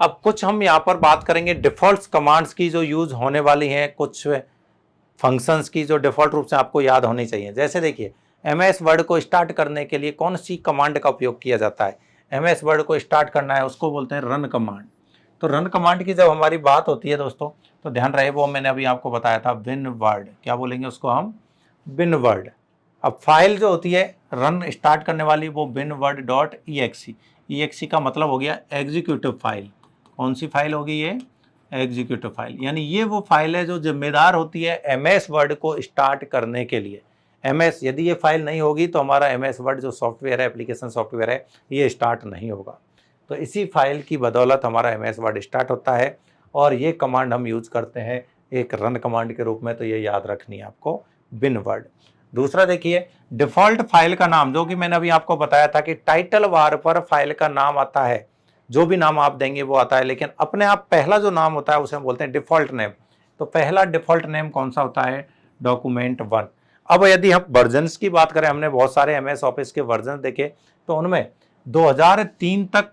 अब कुछ हम यहाँ पर बात करेंगे डिफॉल्ट कमांड्स की जो यूज होने वाली हैं, कुछ फंक्शंस की जो डिफॉल्ट रूप से आपको याद होनी चाहिए। जैसे देखिए, एमएस वर्ड को स्टार्ट करने के लिए कौन सी कमांड का उपयोग किया जाता है? एमएस वर्ड को स्टार्ट करना है, उसको बोलते हैं रन कमांड। तो रन कमांड की जब हमारी बात होती है दोस्तों, तो ध्यान रहे, वो मैंने अभी आपको बताया था बिन वर्ड, क्या बोलेंगे उसको हम? बिन वर्ड। अब फाइल जो होती है रन स्टार्ट करने वाली, वो बिन वर्ड डॉट ई एक्स का मतलब हो गया एग्जीक्यूटिव फाइल। कौन सी फाइल होगी ये? Executive file. यानी ये वो फाइल है जो जिम्मेदार होती है एमएस वर्ड को स्टार्ट करने के लिए। एमएस, यदि ये फाइल नहीं होगी तो हमारा एमएस वर्ड जो सॉफ्टवेयर है, एप्लीकेशन सॉफ्टवेयर है, ये स्टार्ट नहीं होगा। तो इसी फाइल की बदौलत हमारा एमएस वर्ड स्टार्ट होता है, और ये कमांड हम यूज करते हैं एक रन कमांड के रूप में। तो ये याद रखनी है आपको, बिन वर्ड। दूसरा देखिए, डिफॉल्ट फाइल का नाम, जो कि मैंने अभी आपको बताया था कि टाइटल बार पर फाइल का नाम आता है, जो भी नाम आप देंगे वो आता है, लेकिन अपने आप पहला जो नाम होता है उसे हम बोलते हैं डिफॉल्ट नेम। तो पहला डिफॉल्ट नेम कौन सा होता है? डॉक्यूमेंट 1। अब यदि हम वर्जन्स की बात करें, हमने बहुत सारे एमएस ऑफिस के वर्जन देखे, तो उनमें 2003 तक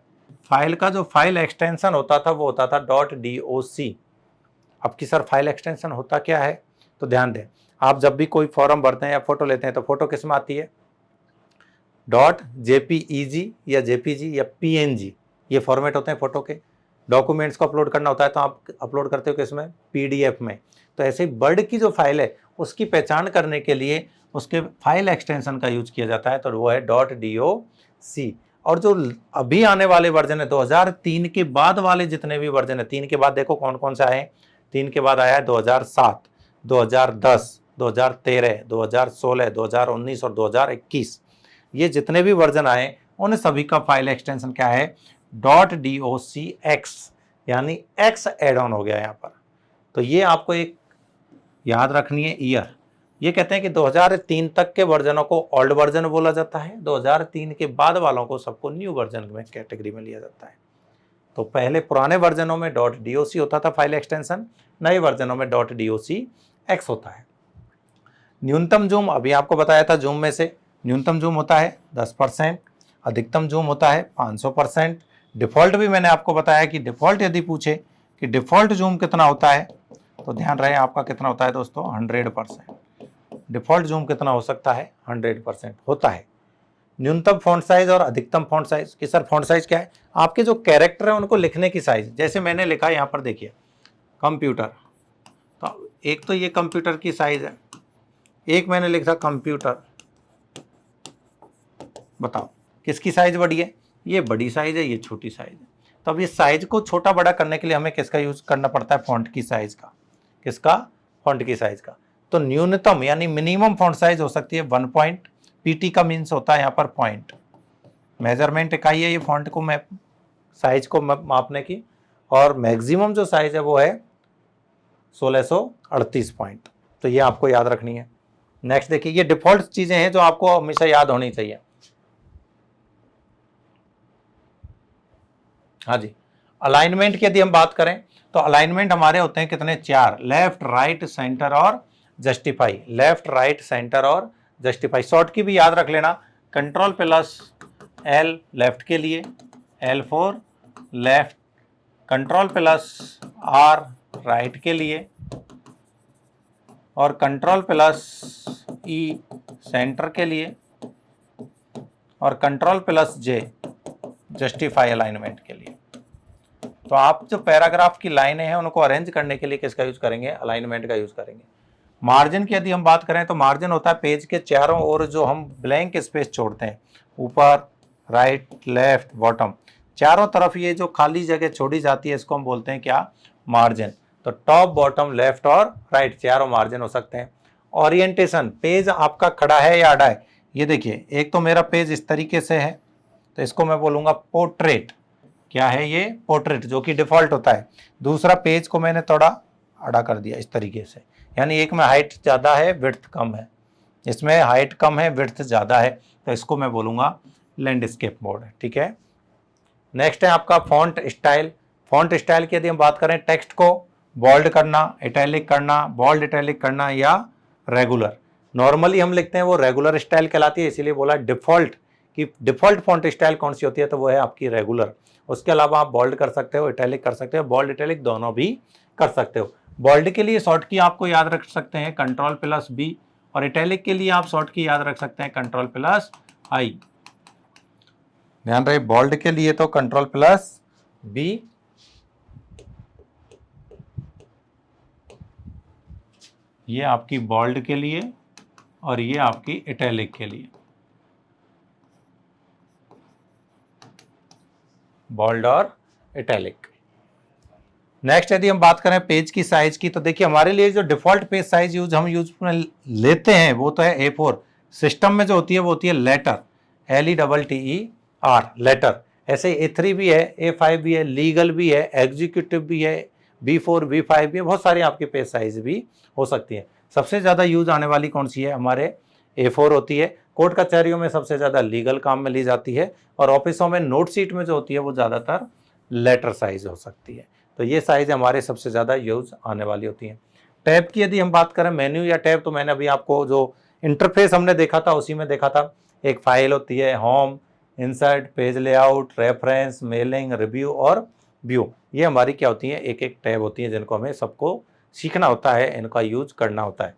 फाइल का जो फाइल एक्सटेंशन होता था वो होता था .doc। अब की सर फाइल एक्सटेंशन होता क्या है? तो ध्यान दें, आप जब भी कोई फॉर्म भरते हैं या फोटो लेते हैं तो फोटो किस में आती है? .jpeg या jpg या png, ये फॉर्मेट होते हैं फोटो के। डॉक्यूमेंट्स को अपलोड करना होता है तो आप अपलोड करते हो किसमें? पीडीएफ में। तो ऐसे ही वर्ड की जो फाइल है उसकी पहचान करने के लिए उसके फाइल एक्सटेंशन का यूज किया जाता है, तो वो है .doc। और जो अभी आने वाले वर्जन है 2003 के बाद वाले जितने भी वर्जन है, 3 के बाद देखो कौन कौन से आए। 3 के बाद आया है 2007, 2010, 2013, 2016, 2019 और 2021। ये जितने भी वर्जन आए उन सभी का फाइल एक्सटेंशन क्या है? .docx, यानी एक्स एड ऑन हो गया यहाँ पर। तो ये आपको एक याद रखनी है ईयर। ये कहते हैं कि 2003 तक के वर्जनों को ओल्ड वर्जन बोला जाता है, 2003 के बाद वालों को सबको न्यू वर्जन में कैटेगरी में लिया जाता है। तो पहले पुराने वर्जनों में .doc होता था फाइल एक्सटेंशन, नए वर्जनों में .docx होता है। न्यूनतम जूम अभी आपको बताया था, जूम में से न्यूनतम जूम होता है 10%, अधिकतम जूम होता है 500%। डिफ़ॉल्ट भी मैंने आपको बताया कि डिफ़ॉल्ट यदि पूछे कि डिफ़ॉल्ट जूम कितना होता है, तो ध्यान रहे आपका कितना होता है दोस्तों? 100%। डिफ़ॉल्ट जूम कितना हो सकता है? 100% होता है। न्यूनतम फॉन्ट साइज और अधिकतम फॉन्ट साइज कि सर फॉन्ट साइज क्या है? आपके जो कैरेक्टर है उनको लिखने की साइज। जैसे मैंने लिखा यहाँ पर देखिए कंप्यूटर, तो एक तो ये कंप्यूटर की साइज है, एक मैंने लिखा कंप्यूटर। बताओ किसकी साइज बड़ी है? ये बड़ी साइज है, ये छोटी साइज है। तो अब इस साइज को छोटा बड़ा करने के लिए हमें किसका यूज करना पड़ता है? फॉन्ट की साइज का। किसका? फॉन्ट की साइज का। तो न्यूनतम यानी मिनिमम फॉन्ट साइज हो सकती है 1 पॉइंट। पीटी का मीन्स होता है यहाँ पर पॉइंट, मेजरमेंट इकाई है ये फॉन्ट को साइज को मापने की। और मैक्सिमम जो साइज है वो है 1638 पॉइंट। तो ये आपको याद रखनी है। नेक्स्ट देखिए, ये डिफॉल्ट चीजें हैं जो आपको हमेशा याद होनी चाहिए। हाँ जी, अलाइनमेंट की यदि हम बात करें तो अलाइनमेंट हमारे होते हैं कितने? 4, लेफ्ट राइट सेंटर और जस्टिफाई। लेफ्ट राइट सेंटर और जस्टिफाई। शॉर्ट की भी याद रख लेना, Ctrl+L लेफ्ट के लिए, L4 लेफ्ट, Ctrl+R राइट के लिए, और Ctrl+E सेंटर के लिए, और Ctrl+J जस्टिफाई अलाइनमेंट के लिए। तो आप जो पैराग्राफ की लाइनें हैं उनको अरेंज करने के लिए किसका यूज करेंगे? अलाइनमेंट का यूज करेंगे। मार्जिन की यदि हम बात करें तो मार्जिन होता है पेज के चारों ओर जो हम ब्लैंक स्पेस छोड़ते हैं, ऊपर, राइट, लेफ्ट, बॉटम, चारों तरफ ये जो खाली जगह छोड़ी जाती है इसको हम बोलते हैं क्या? मार्जिन। तो टॉप, बॉटम, लेफ्ट और राइट चारों मार्जिन हो सकते हैं। ओरिएंटेशन, पेज आपका खड़ा है या अड़ा है? ये देखिए, एक तो मेरा पेज इस तरीके से है तो इसको मैं बोलूंगा पोर्ट्रेट। क्या है ये? पोर्ट्रेट, जो कि डिफॉल्ट होता है। दूसरा, पेज को मैंने थोड़ा अड़ा कर दिया इस तरीके से, यानी एक में हाइट ज़्यादा है, विड्थ कम है, इसमें हाइट कम है, विड्थ ज़्यादा है, तो इसको मैं बोलूँगा लैंडस्केप मोड। ठीक है। नेक्स्ट है आपका फॉन्ट स्टाइल। फॉन्ट स्टाइल की यदि हम बात करें, टेक्स्ट को बोल्ड करना, इटैलिक करना, बोल्ड इटैलिक करना या रेगुलर। नॉर्मली हम लिखते हैं वो रेगुलर स्टाइल कहलाती है, इसीलिए बोला डिफॉल्ट कि डिफ़ॉल्ट फॉन्ट स्टाइल कौन सी होती है, तो वो है आपकी रेगुलर। उसके अलावा आप बोल्ड कर सकते हो, इटैलिक कर सकते हो, बोल्ड इटैलिक दोनों भी कर सकते हो। बोल्ड के लिए शॉर्ट की आपको याद रख सकते हैं Ctrl+B, और इटैलिक के लिए आप शॉर्ट की याद रख सकते हैं Ctrl+I। ध्यान रहे, बोल्ड के लिए तो Ctrl+B, ये आपकी बोल्ड के लिए और ये आपकी इटैलिक के लिए, बोल्ड और इटैलिक। नेक्स्ट यदि हम बात करें पेज की साइज की, तो देखिए हमारे लिए जो डिफॉल्ट पेज साइज हम यूज में लेते हैं वो तो है A4। सिस्टम में जो होती है वो होती है लेटर, LETTER, लेटर। ऐसे A3 भी है, A5 भी है, लीगल भी है, एग्जीक्यूटिव भी है, B4 B5 भी है, बहुत सारी आपकी पेज साइज भी हो सकती है। सबसे ज़्यादा यूज आने वाली कौन सी है, हमारे A4 होती है। कोर्ट कचहरियों में सबसे ज़्यादा लीगल काम में ली जाती है, और ऑफिसों में नोट शीट में जो होती है वो ज़्यादातर लेटर साइज हो सकती है। तो ये साइज हमारे सबसे ज़्यादा यूज आने वाली होती हैं। टैब की यदि हम बात करें, मेन्यू या टैब, तो मैंने अभी आपको जो इंटरफेस हमने देखा था उसी में देखा था। एक फाइल होती है, home, insert, page layout, reference, mailing, review और व्यू। ये हमारी क्या होती हैं, एक एक टैब होती हैं जिनको हमें सबको सीखना होता है, इनका यूज करना होता है।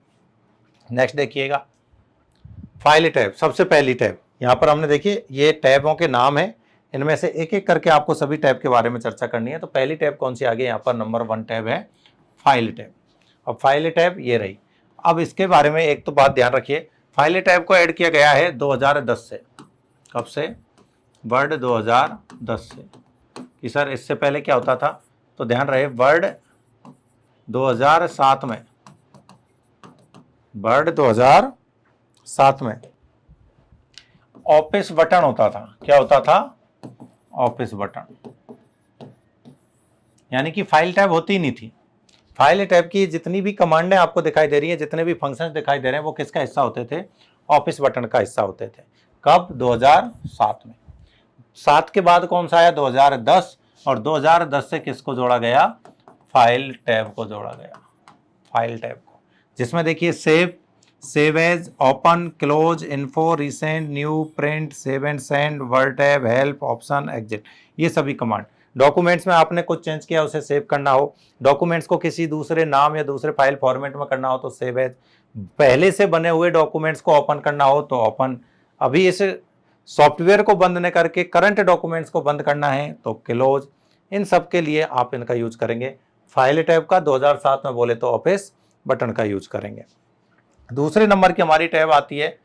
नेक्स्ट देखिएगा, फाइल टैब, सबसे पहली टैब। यहाँ पर हमने देखिए ये टैबों के नाम है, इनमें से एक एक करके आपको सभी टैब के बारे में चर्चा करनी है। तो पहली टैब कौन सी आ गई, यहाँ पर नंबर 1 टैब है फाइल टैब। अब फाइल टैब ये रही। अब इसके बारे में एक तो बात ध्यान रखिए, फाइल टैब को ऐड किया गया है 2010 से। कब से, वर्ड 2010 से। कि सर इससे पहले क्या होता था, तो ध्यान रहे, वर्ड 2007 में, वर्ड 2007 में ऑफिस बटन होता था। क्या होता था, ऑफिस बटन, यानी कि फाइल टैब होती नहीं थी। फाइल टैब की जितनी भी कमांडें आपको दिखाई दे रही है, जितने भी फंक्शंस दिखाई दे रहे हैं, वो किसका हिस्सा होते थे, ऑफिस बटन का हिस्सा होते थे। कब, 2007 में। 7 के बाद कौन सा आया, 2010, और 2010 से किसको जोड़ा गया, फाइल टैब को जोड़ा गया, फाइल टैब को, जिसमें देखिए save, save as, open, close, info, recent, new, print, save and send, word tab, help, option, exit, ये सभी कमांड। डॉक्यूमेंट्स में आपने कुछ चेंज किया, उसे सेव करना हो, डॉक्यूमेंट्स को किसी दूसरे नाम या दूसरे फाइल फॉर्मेट में करना हो तो सेव एज, पहले से बने हुए डॉक्यूमेंट्स को ओपन करना हो तो ओपन, अभी इस सॉफ्टवेयर को बंद न करके करंट डॉक्यूमेंट्स को बंद करना है तो क्लोज। इन सब के लिए आप इनका यूज करेंगे। फाइल टैब का 2007 में बोले तो ऑफिस बटन का यूज करेंगे। दूसरे नंबर की हमारी टैब आती है,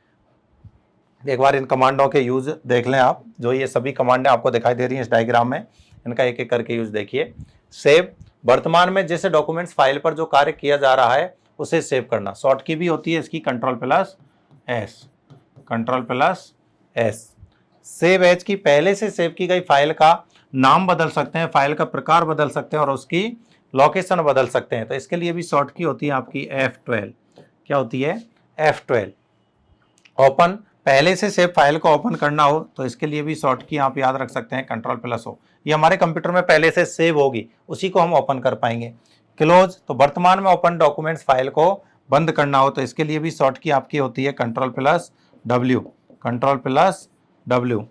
एक बार इन कमांडों के यूज देख लें आप, जो ये सभी कमांडें आपको दिखाई दे रही हैं इस डायग्राम में, इनका एक एक करके यूज देखिए। सेव, वर्तमान में जिस डॉक्यूमेंट्स फाइल पर जो कार्य किया जा रहा है उसे सेव करना। शॉर्ट की भी होती है इसकी Ctrl+S, Ctrl+S। सेव एज की, पहले से सेव की गई फाइल का नाम बदल सकते हैं, फाइल का प्रकार बदल सकते हैं और उसकी लोकेशन बदल सकते हैं। तो इसके लिए भी शॉर्ट की होती है आपकी F12। क्या होती है, F12। ओपन, पहले से सेव फाइल को ओपन करना हो तो इसके लिए भी शॉर्ट की आप याद रख सकते हैं Ctrl+O। ये हमारे कंप्यूटर में पहले से सेव होगी, उसी को हम ओपन कर पाएंगे। क्लोज, तो वर्तमान में ओपन डॉक्यूमेंट्स फाइल को बंद करना हो तो इसके लिए भी शॉर्ट की आपकी होती है Ctrl+W, Ctrl+W।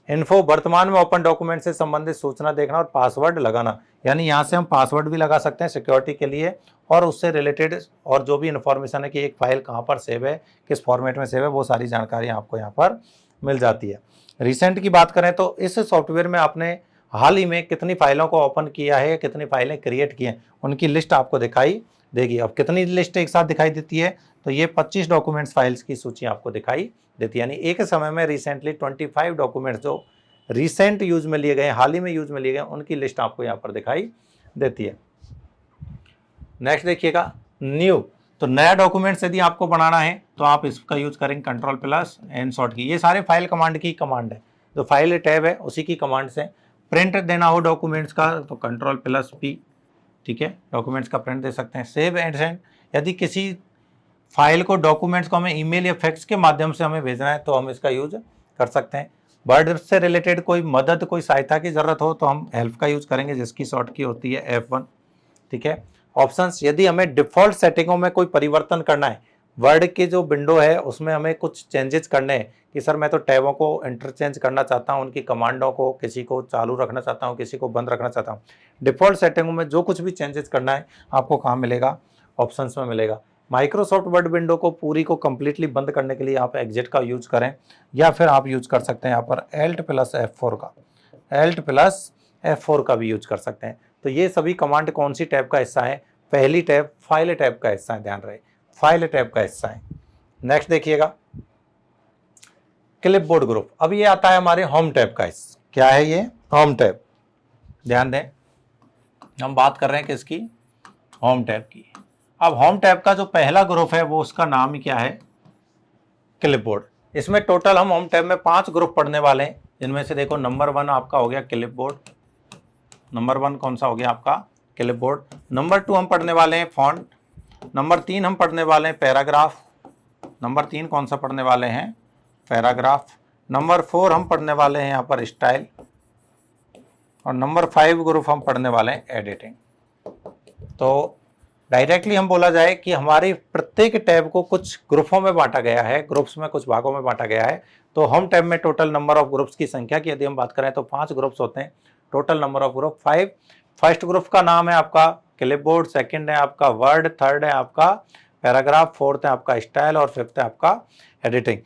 इन्फो, वर्तमान में ओपन डॉक्यूमेंट से संबंधित सूचना देखना और पासवर्ड लगाना, यानी यहाँ से हम पासवर्ड भी लगा सकते हैं सिक्योरिटी के लिए, और उससे रिलेटेड और जो भी इन्फॉर्मेशन है कि एक फाइल कहाँ पर सेव है, किस फॉर्मेट में सेव है, वो सारी जानकारी आपको यहाँ पर मिल जाती है। रिसेंट की बात करें तो इस सॉफ्टवेयर में आपने हाल ही में कितनी फाइलों को ओपन किया है, कितनी फाइलें क्रिएट की हैं, उनकी लिस्ट आपको दिखाई देगी। अब कितनी लिस्ट एक साथ दिखाई देती है, तो ये 25 डॉक्यूमेंट्स फाइल्स की सूची आपको दिखाई देती है, यानी एक समय में रिसेंटली 25 डॉक्यूमेंट्स जो रिसेंट यूज में लिए गए, हाल ही में यूज में लिए गए, उनकी लिस्ट आपको यहाँ पर दिखाई देती है। नेक्स्ट देखिएगा, न्यू, तो नया डॉक्यूमेंट्स यदि आपको बनाना है तो आप इसका यूज करेंगे Ctrl+N शॉर्ट की। ये सारे फाइल कमांड की कमांड है, जो फाइल टैब है उसी की कमांड से। प्रिंट देना हो डॉक्यूमेंट्स का तो Ctrl+P, ठीक है, डॉक्यूमेंट्स का प्रिंट दे सकते हैं। सेव एंड सेंड, यदि किसी फाइल को, डॉक्यूमेंट्स को हमें ईमेल या फैक्स के माध्यम से हमें भेजना है तो हम इसका यूज कर सकते हैं। वर्ड से रिलेटेड कोई मदद, कोई सहायता की जरूरत हो तो हम हेल्प का यूज करेंगे, जिसकी शॉर्ट की होती है F1, ठीक है। ऑप्शंस, यदि हमें डिफॉल्ट सेटिंगों में कोई परिवर्तन करना है, वर्ड की जो विंडो है उसमें हमें कुछ चेंजेस करने हैं कि सर मैं तो टैबों को इंटरचेंज करना चाहता हूँ, उनकी कमांडों को किसी को चालू रखना चाहता हूँ, किसी को बंद रखना चाहता हूँ। डिफ़ॉल्ट सेटिंगों में जो कुछ भी चेंजेस करना है आपको कहाँ मिलेगा, ऑप्शंस में मिलेगा। माइक्रोसॉफ्ट वर्ड विंडो को पूरी को कंप्लीटली बंद करने के लिए आप एग्जिट का यूज करें, या फिर आप यूज कर सकते हैं यहाँ पर Alt+F4 का, Alt+F4 का भी यूज कर सकते हैं। तो ये सभी कमांड कौन सी टैब का हिस्सा है, पहली टैब फाइल टैब का हिस्सा है, ध्यान रहे फाइल टैब का हिस्सा है। नेक्स्ट देखिएगा क्लिपबोर्ड ग्रुप, अब ये आता है हमारे होम टैब का हिस्सा। क्या है ये, होम टैब। ध्यान दें हम बात कर रहे हैं किसकी, होम टैब की। अब होम टैब का जो पहला ग्रुप है वो उसका नाम ही क्या है, क्लिपबोर्ड। इसमें टोटल हम होम टैब में 5 ग्रुप पढ़ने वाले हैं, जिनमें से देखो नंबर 1 आपका हो गया क्लिपबोर्ड, नंबर 1 कौन सा हो गया आपका, क्लिपबोर्ड। नंबर 2 हम पढ़ने वाले हैं फॉन्ट, नंबर 3 हम पढ़ने वाले हैं पैराग्राफ, नंबर 3 कौन सा पढ़ने वाले हैं, पैराग्राफ। नंबर 4 हम पढ़ने वाले हैं यहाँ पर स्टाइल, और नंबर 5 ग्रुप हम पढ़ने वाले हैं एडिटिंग। तो डायरेक्टली हम बोला जाए कि हमारी प्रत्येक टैब को कुछ ग्रुपों में बांटा गया है, ग्रुप्स में कुछ भागों में बांटा गया है। तो होम टैब में टोटल नंबर ऑफ ग्रुप्स की संख्या की यदि हम बात करें तो 5 ग्रुप्स होते हैं, total number of group 5। First group का नाम है आपका क्लिपबोर्ड, सेकंड है आपका वर्ड, थर्ड है आपका पैराग्राफ, फोर्थ है आपका स्टाइल और फिफ्थ है आपका एडिटिंग।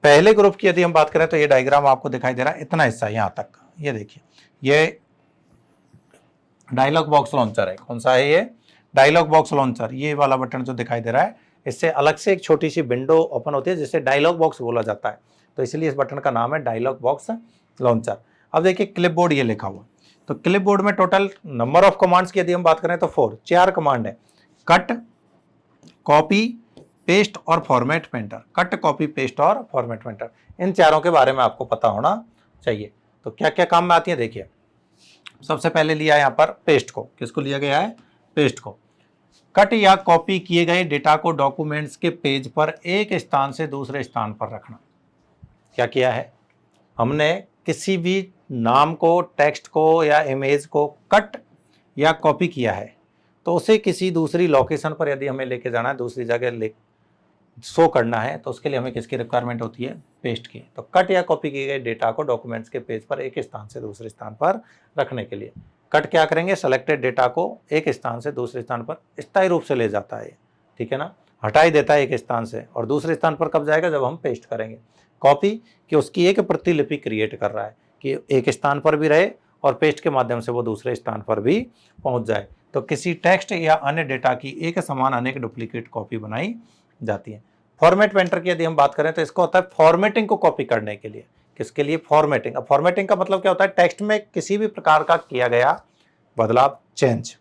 पहले ग्रुप की यदि हम बात करें तो ये डायग्राम आपको दिखाई दे रहा है, इतना हिस्सा यहाँ तक का, ये देखिए ये डायलॉग बॉक्स लॉन्चर है। कौन सा है ये, डायलॉग बॉक्स लॉन्चर। ये वाला बटन जो दिखाई दे रहा है, इससे अलग से एक छोटी सी विंडो ओपन होती है जिसे डायलॉग बॉक्स बोला जाता है, तो इसलिए इस बटन का नाम है डायलॉग बॉक्स लॉन्चर। अब देखिए क्लिपबोर्ड ये लिखा हुआ, तो क्लिपबोर्ड में टोटल नंबर ऑफ कमांड्स की यदि हम बात करें तो 4 कमांड है, कट, कॉपी, पेस्ट और format painter. Cut, copy, paste और फॉर्मेट पेंटर, इन चारों के बारे में आपको पता होना चाहिए। तो क्या क्या काम में आती है देखिए। सबसे पहले लिया है यहाँ पर पेस्ट को, किसको लिया गया है, पेस्ट को। कट या कॉपी किए गए डेटा को डॉक्यूमेंट्स के पेज पर एक स्थान से दूसरे स्थान पर रखना। क्या किया है हमने, किसी भी नाम को, टेक्स्ट को या इमेज को कट या कॉपी किया है, तो उसे किसी दूसरी लोकेशन पर यदि हमें लेके जाना है, दूसरी जगह शो करना है, तो उसके लिए हमें किसकी रिक्वायरमेंट होती है, पेस्ट की। तो कट या कॉपी किए गए डेटा को डॉक्यूमेंट्स के पेज पर एक स्थान से दूसरे स्थान पर रखने के लिए कट क्या करेंगे, सेलेक्टेड डेटा को एक स्थान से दूसरे स्थान पर स्थायी रूप से ले जाता है, ठीक है ना, हटाई देता है एक स्थान से, और दूसरे स्थान पर कब जाएगा, जब हम पेस्ट करेंगे। कॉपी कि उसकी एक प्रतिलिपि क्रिएट कर रहा है कि एक स्थान पर भी रहे और पेस्ट के माध्यम से वो दूसरे स्थान पर भी पहुंच जाए। तो किसी टेक्स्ट या अन्य डेटा की एक समान अनेक डुप्लीकेट कॉपी बनाई जाती है। फॉर्मेट पेंटर की यदि हम बात करें तो इसका होता है फॉर्मेटिंग को कॉपी करने के लिए। किसके लिए, फॉर्मेटिंग। अब फॉर्मेटिंग का मतलब क्या होता है, टेक्स्ट में किसी भी प्रकार का किया गया बदलाव, चेंज।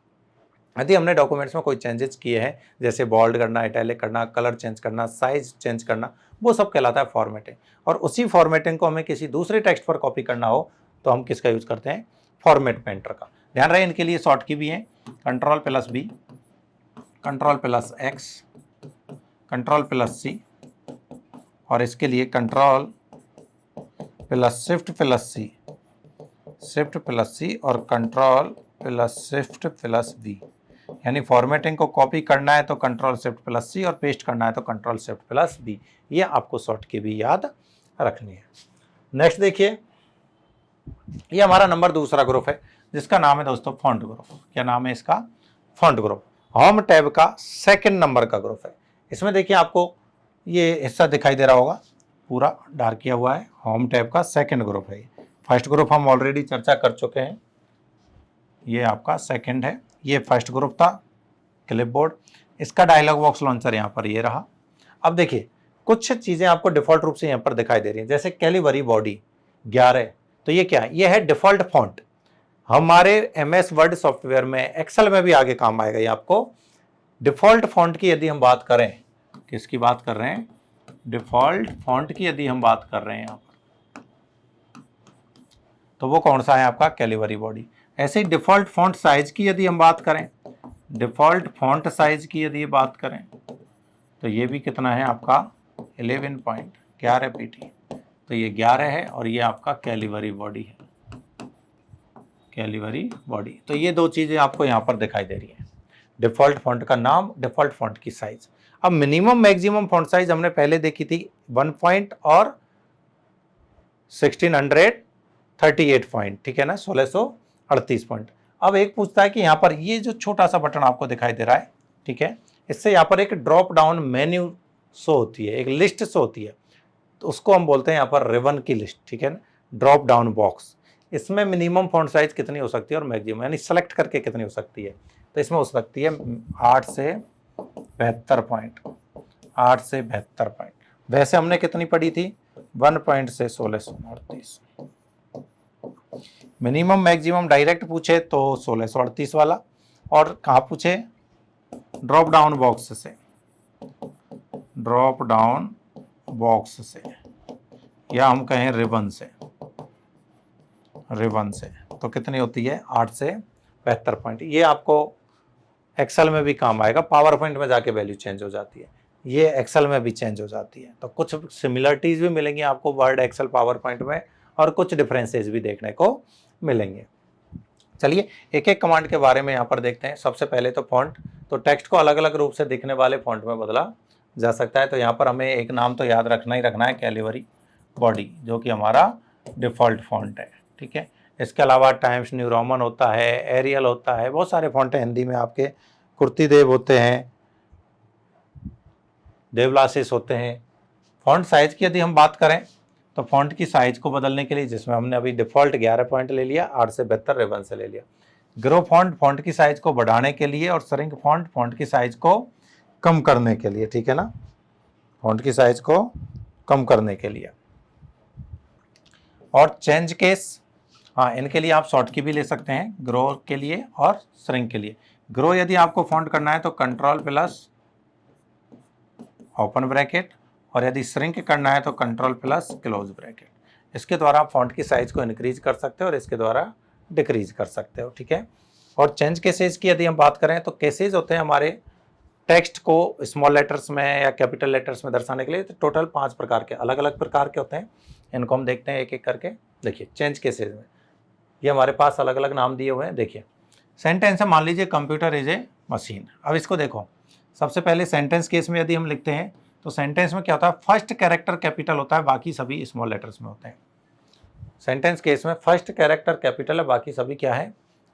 यदि हमने डॉक्यूमेंट्स में कोई चेंजेस किए हैं, जैसे बोल्ड करना, इटैलिक करना, कलर चेंज करना, साइज चेंज करना, वो सब कहलाता है फॉर्मेटिंग। और उसी फॉर्मेटिंग को हमें किसी दूसरे टेक्स्ट पर कॉपी करना हो तो हम किसका यूज करते हैं, फॉर्मेट पेंटर का। ध्यान रहे इनके लिए शॉर्ट की भी है, Ctrl+B, Ctrl+X, Ctrl+C, और इसके लिए Ctrl+Shift+C, Shift+C और Ctrl+Shift+V। यानी फॉर्मेटिंग को कॉपी करना है तो Ctrl+Shift+C और पेस्ट करना है तो Ctrl+Shift+V। ये आपको शॉर्ट की भी याद रखनी है। नेक्स्ट देखिए, ये हमारा नंबर दूसरा ग्रुप है जिसका नाम है दोस्तों फॉन्ट ग्रुप। क्या नाम है इसका, फॉन्ट ग्रुप। होम टैब का सेकंड नंबर का ग्रुप है। इसमें देखिए आपको ये हिस्सा दिखाई दे रहा होगा, पूरा डार्क किया हुआ है, होम टैब का सेकंड ग्रुप है। फर्स्ट ग्रुप हम ऑलरेडी चर्चा कर चुके हैं, ये आपका सेकंड है। ये फर्स्ट ग्रुप था क्लिपबोर्ड, इसका डायलॉग बॉक्स लॉन्चर यहाँ पर ये रहा। अब देखिए कुछ चीज़ें आपको डिफॉल्ट रूप से यहाँ पर दिखाई दे रही हैं, जैसे कैलिबरी बॉडी 11, तो ये क्या है, ये है डिफॉल्ट फॉन्ट। हमारे MS वर्ड सॉफ्टवेयर में, एक्सेल में भी आगे काम आएगा ये आपको। डिफॉल्ट फॉन्ट की यदि हम बात करें, किसकी बात कर रहे हैं, डिफॉल्ट फॉन्ट की यदि हम बात कर रहे हैं यहाँ पर, तो वो कौन सा है आपका, कैलिबरी बॉडी। ऐसे ही डिफॉल्ट फॉन्ट साइज की यदि हम बात करें, डिफॉल्ट फॉन्ट साइज की यदि बात करें तो ये भी कितना है आपका 11.11 PT, तो ये 11 है और ये आपका कैलिबरी बॉडी है, कैलिबरी बॉडी। तो ये दो चीज़ें आपको यहाँ पर दिखाई दे रही हैं, डिफॉल्ट फॉन्ट का नाम, डिफॉल्ट फॉन्ट की साइज। अब मिनिमम मैक्सिमम फॉन्ट साइज हमने पहले देखी थी 1 पॉइंट और 1638 पॉइंट, ठीक है ना, 1638 पॉइंट। अब एक पूछता है कि यहाँ पर ये जो छोटा सा बटन आपको दिखाई दे रहा है, ठीक है, इससे यहाँ पर एक ड्रॉप डाउन मेन्यू शो होती है, एक लिस्ट शो होती है, तो उसको हम बोलते हैं यहाँ पर रिबन की लिस्ट, ठीक है ना, ड्रॉप डाउन बॉक्स। इसमें मिनिमम फॉन्ट साइज कितनी हो सकती है और मैक्सिमम यानी सेलेक्ट करके कितनी हो सकती है, तो इसमें हो सकती है 8 से 72 पॉइंट, 8 से 72 पॉइंट। वैसे हमने कितनी पढ़ी थी, 1 पॉइंट से 1638। मिनिमम मैक्सिमम डायरेक्ट पूछे तो 1638 वाला, और कहाँ पूछे, ड्रॉप डाउन बॉक्स से, ड्रॉप डाउन बॉक्स से, या हम कहें रिबन से, रिबन से, तो कितनी होती है 8 से 72 पॉइंट। ये आपको एक्सेल में भी काम आएगा, पावर पॉइंट में जाके वैल्यू चेंज हो जाती है, ये एक्सेल में भी चेंज हो जाती है, तो कुछ सिमिलरिटीज भी मिलेंगी आपको वर्ड, एक्सेल, पावर पॉइंट में, और कुछ डिफरेंसेस भी देखने को मिलेंगे। चलिए एक एक कमांड के बारे में यहाँ पर देखते हैं। सबसे पहले तो फॉन्ट, तो टेक्स्ट को अलग अलग रूप से दिखने वाले फॉन्ट में बदला जा सकता है, तो यहाँ पर हमें एक नाम तो याद रखना ही रखना है, कैलिबरी बॉडी, जो कि हमारा डिफ़ॉल्ट फॉन्ट है, ठीक है। इसके अलावा टाइम्स न्यू रोमन होता है, एरियल होता है, बहुत सारे फॉन्ट हैं हिंदी में आपके, कुर्ती देव होते हैं, देवलासिस होते हैं। फॉन्ट साइज की यदि हम बात करें तो फॉन्ट की साइज को बदलने के लिए, जिसमें हमने अभी डिफ़ॉल्ट 11 पॉइंट ले लिया, 8 से 72 रिबन से ले लिया। ग्रो फॉन्ट, फॉन्ट की साइज को बढ़ाने के लिए, और श्रिंक फॉन्ट, फॉन्ट की साइज को कम करने के लिए, ठीक है ना, फॉन्ट की साइज को कम करने के लिए। और चेंज केस, हाँ, इनके लिए आप शॉर्ट की भी ले सकते हैं, ग्रो के लिए और श्रिंक के लिए। ग्रो यदि आपको फॉन्ट करना है तो कंट्रोल प्लस ओपन ब्रैकेट, और यदि श्रिंक करना है तो कंट्रोल प्लस क्लोज ब्रैकेट। इसके द्वारा आप फॉन्ट की साइज को इंक्रीज कर सकते हो और इसके द्वारा डिक्रीज कर सकते हो, ठीक है। और चेंज केसेज की यदि हम बात करें तो केसेज होते हैं हमारे टेक्स्ट को स्मॉल लेटर्स में या कैपिटल लेटर्स में दर्शाने के लिए, तो टोटल 5 प्रकार के, अलग अलग प्रकार के होते हैं। इनको हम देखते हैं एक एक करके। देखिए चेंज केसेज में ये हमारे पास अलग अलग नाम दिए हुए हैं। देखिए सेंटेंस है, मान लीजिए कंप्यूटर इज ए मशीन। अब इसको देखो, सबसे पहले सेंटेंस केस में यदि हम लिखते हैं तो सेंटेंस में क्या होता है, फर्स्ट कैरेक्टर कैपिटल होता है, बाकी सभी स्मॉल लेटर्स में होते हैं। सेंटेंस केस में फर्स्ट कैरेक्टर कैपिटल है, बाकी सभी क्या है,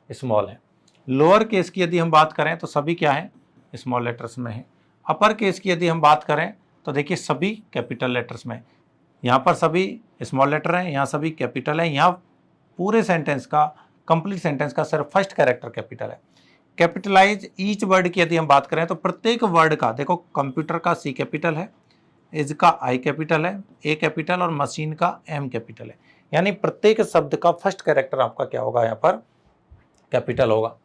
स्मॉल है। लोअर केस की यदि हम बात करें तो सभी क्या है, स्मॉल लेटर्स में है। अपर केस की यदि हम बात करें तो देखिए सभी कैपिटल लेटर्स में, यहाँ पर सभी स्मॉल लेटर हैं, यहाँ सभी कैपिटल है, यहाँ पूरे सेंटेंस का, कंप्लीट सेंटेंस का सिर्फ फर्स्ट कैरेक्टर कैपिटल है। कैपिटलाइज ईच वर्ड की यदि हम बात करें तो प्रत्येक वर्ड का, देखो कंप्यूटर का C कैपिटल है, इज का I कैपिटल है, A कैपिटल, और मशीन का M कैपिटल है, यानी प्रत्येक शब्द का फर्स्ट कैरेक्टर आपका क्या होगा, यहाँ पर कैपिटल होगा।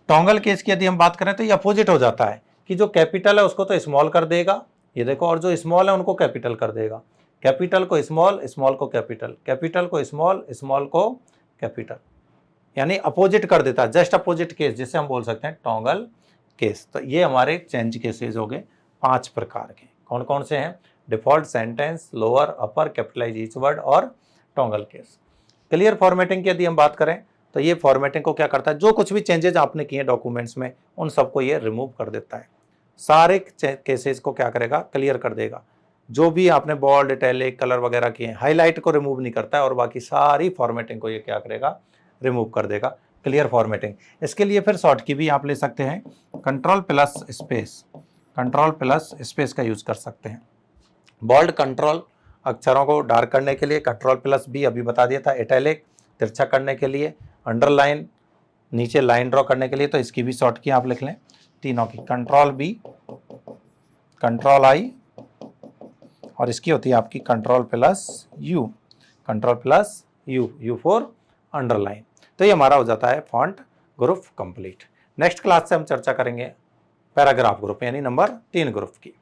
टॉन्गल केस की यदि हम बात करें तो ये अपोजिट हो जाता है कि जो कैपिटल है उसको तो स्मॉल कर देगा, ये देखो, और जो स्मॉल है उनको कैपिटल कर देगा। कैपिटल को स्मॉल, स्मॉल को कैपिटल, कैपिटल को स्मॉल, स्मॉल को कैपिटल, यानी अपोजिट कर देता है, जस्ट अपोजिट केस, जिसे हम बोल सकते हैं टॉन्गल केस। तो ये हमारे चेंज केसेस हो गए 5 प्रकार के। कौन कौन से हैं, डिफॉल्ट, सेंटेंस, लोअर, अपर, कैपिटलाइज ईच वर्ड और टॉन्गल केस। क्लियर फॉर्मेटिंग की यदि हम बात करें तो ये फॉर्मेटिंग को क्या करता है, जो कुछ भी चेंजेज आपने किए डॉक्यूमेंट्स में उन सबको ये रिमूव कर देता है, सारे केसेस को क्या करेगा, क्लियर कर देगा। जो भी आपने बोल्ड, इटैलिक, कलर वगैरह किए, हाईलाइट को रिमूव नहीं करता है, और बाकी सारी फॉर्मेटिंग को ये क्या करेगा, रिमूव कर देगा। क्लियर फॉर्मेटिंग, इसके लिए फिर शॉर्ट की भी आप ले सकते हैं, control plus space, control plus space का यूज कर सकते हैं। बोल्ड कंट्रोल अक्षरों को डार्क करने के लिए, कंट्रोल प्लस B अभी बता दिया था, इटैलिक तिरछा करने के लिए, अंडरलाइन नीचे लाइन ड्रॉ करने के लिए, तो इसकी भी शॉर्ट की आप लिख लें, तीनों की, कंट्रोल B, कंट्रोल I, और इसकी होती है आपकी control plus U, control plus U for underline. तो ये हमारा हो जाता है font group complete. Next class से हम चर्चा करेंगे पैराग्राफ ग्रुप यानी नंबर 3 ग्रुप की।